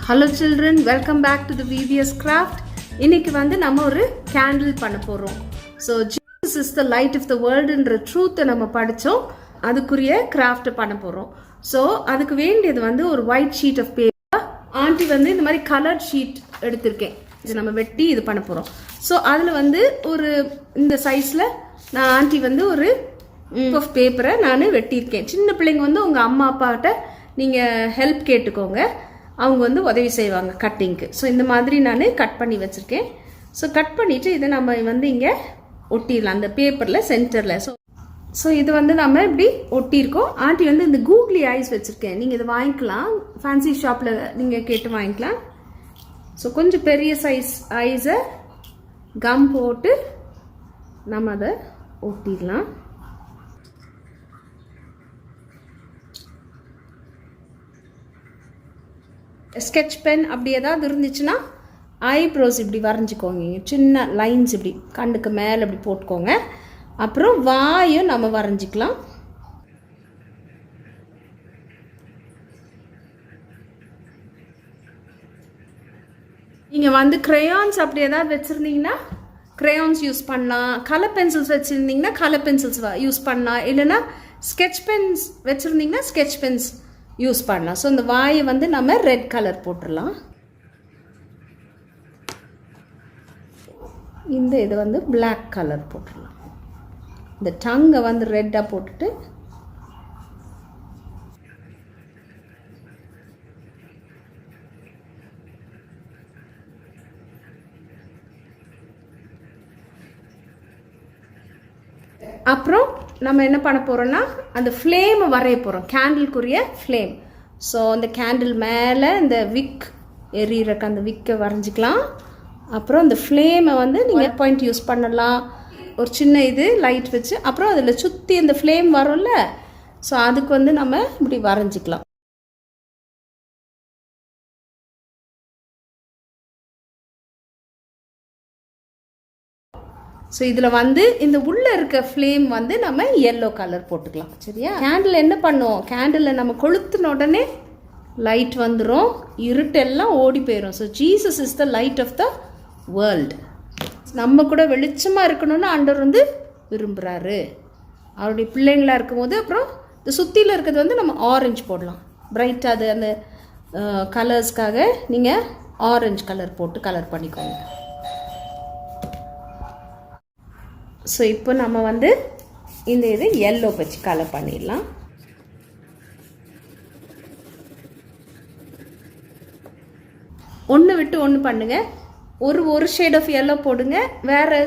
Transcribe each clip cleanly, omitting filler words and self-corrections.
Hello children, welcome back to the VBS craft. இன்னைக்கு வந்து நம்ம ஒரு கேண்டில் பண்ண போறோம். So Jesus is the light of the world என்ற ட்ரூத் நம்ம படிச்சோம். அதுக்குரிய கிராஃப்ட் பண்ண போறோம். So அதுக்கு வேண்டியது வந்து ஒரு ஒயிட் ஷீட் ஆஃப் பேப்பர். ஆண்டி வந்து இந்த மாதிரி கலர்ட் ஷீட் எடுத்திருக்கேன். இது நம்ம வெட்டி இது பண்ண போறோம். So அதுல வந்து ஒரு இந்த சைஸ்ல நான் ஆண்டி வந்து ஒரு ஆஃப் பேப்பரை நான் வெட்டியிருக்கேன். சின்ன பிள்ளைங்க வந்து உங்க அம்மா அப்பாட்ட நீங்க ஹெல்ப் கேட்டுக்கோங்க. அவங்க வந்து உதவி செய்வாங்க கட்டிங்க்கு. ஸோ இந்த மாதிரி நான் கட் பண்ணி வச்சுருக்கேன். ஸோ கட் பண்ணிவிட்டு இதை நம்ம வந்து இங்கே ஒட்டிடலாம் அந்த பேப்பரில் சென்டரில். ஸோ இது வந்து நம்ம இப்படி ஒட்டியிருக்கோம். ஆண்டி வந்து இந்த கூகுளி ஐஸ் வச்சுருக்கேன். நீங்கள் இதை வாங்கிக்கலாம், ஃபேன்சி ஷாப்பில் நீங்கள் கேட்டு வாங்கிக்கலாம். ஸோ கொஞ்சம் பெரிய சைஸ் ஐஸை கம் போட்டு நம்ம அதை ஒட்டிடலாம். ஸ்கெட்ச் பென் அப்படி ஏதாவது இருந்துச்சுன்னா ஐப்ரோஸ் இப்படி வரைஞ்சிக்கோங்க. சின்ன லைன்ஸ் இப்படி கண்ணுக்கு மேலே இப்படி போட்டுக்கோங்க. அப்புறம் வாயும் நம்ம வரைஞ்சிக்கலாம். நீங்கள் வந்து க்ரையான்ஸ் அப்படி ஏதாவது வச்சுருந்தீங்கன்னா க்ரையான்ஸ் யூஸ் பண்ணலாம். கலர் பென்சில்ஸ் வச்சுருந்தீங்கன்னா கலர் பென்சில்ஸ் யூஸ் பண்ணலாம். இல்லைன்னா ஸ்கெட்ச் பென்ஸ் வச்சுருந்தீங்கன்னா ஸ்கெட்ச் பென்ஸ் யூஸ் பண்ணலாம். ஸோ இந்த வாயை வந்து நம்ம ரெட் கலர் போட்டுடலாம். இந்த இது வந்து பிளாக் கலர் போட்டுடலாம். இந்த டங்கை வந்து ரெட்டாக போட்டுட்டு அப்புறம் நம்ம என்ன பண்ண போகிறோம்னா அந்த ஃப்ளேமை வரைய போகிறோம், கேண்டிலுக்குரிய ஃப்ளேம். ஸோ அந்த கேண்டில் மேலே இந்த விக் எரியிறக்கு அந்த விக்கை வரைஞ்சிக்கலாம். அப்புறம் அந்த ஃப்ளேமை வந்து நீங்கள் பாயிண்ட் யூஸ் பண்ணலாம். ஒரு சின்ன இது லைட் வச்சு அப்புறம் அதில் சுற்றி அந்த ஃப்ளேம் வரும்ல, ஸோ அதுக்கு வந்து நம்ம இப்படி வரைஞ்சிக்கலாம். ஸோ இதில் வந்து இந்த உள்ளே இருக்க ஃப்ளேம் வந்து நம்ம எல்லோ கலர் போட்டுக்கலாம். சரியா? கேண்டில் என்ன பண்ணுவோம், கேண்டிலில் நம்ம கொளுத்தின உடனே லைட் வந்துடும், இருட்டெல்லாம் ஓடி போயிடும். So Jesus is the light of the world. நம்ம கூட வெளிச்சமாக இருக்கணும்னு ஆண்டவர் வந்து விரும்புகிறாரு. அவருடைய பிள்ளைங்களாக இருக்கும்போது அப்புறம் இந்த சுற்றியில் இருக்கிறது வந்து நம்ம ஆரஞ்சு போடலாம். பிரைட்டாக அது அந்த கலர்ஸ்க்காக நீங்கள் ஆரஞ்சு கலர் போட்டு கலர் பண்ணிக்கோங்க. ஸோ இப்போ நம்ம வந்து இந்த இது எல்லோ வச்சு கலர் பண்ணிடலாம். ஒன்று விட்டு ஒன்று பண்ணுங்கள். ஒரு ஷேட் ஆஃப் எல்லோ போடுங்க. வேறு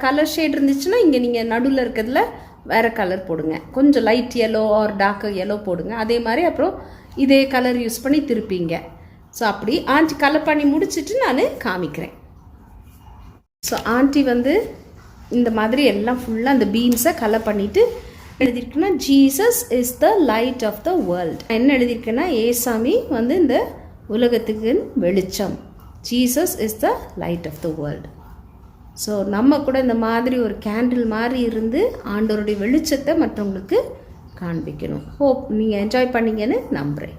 கலர் ஷேட் இருந்துச்சுன்னா இங்கே நீங்கள் நடுவில் இருக்கிறதுல வேறு கலர் போடுங்க. கொஞ்சம் light yellow or dark yellow போடுங்க. அதே மாதிரி அப்புறம் இதே கலர் யூஸ் பண்ணி திருப்பிங்க. ஸோ அப்படி ஆண்டி கலர் பண்ணி முடிச்சுட்டு நான் காமிக்கிறேன். ஸோ ஆண்டி வந்து இந்த மாதிரி எல்லாம் ஃபுல்லாக அந்த பீன்ஸை கலர் பண்ணிவிட்டு எழுதியிருக்குன்னா Jesus is the light of the world. என்ன எழுதியிருக்கேன்னா ஏசாமி வந்து இந்த உலகத்துக்கு வெளிச்சம். Jesus is the light of the world. So நம்ம கூட இந்த மாதிரி ஒரு கேண்டில் மாதிரி இருந்து ஆண்டவருடைய வெளிச்சத்தை மற்றவங்களுக்கு காண்பிக்கணும். ஹோப் நீங்கள் என்ஜாய் பண்ணீங்கன்னு நம்புகிறேன்.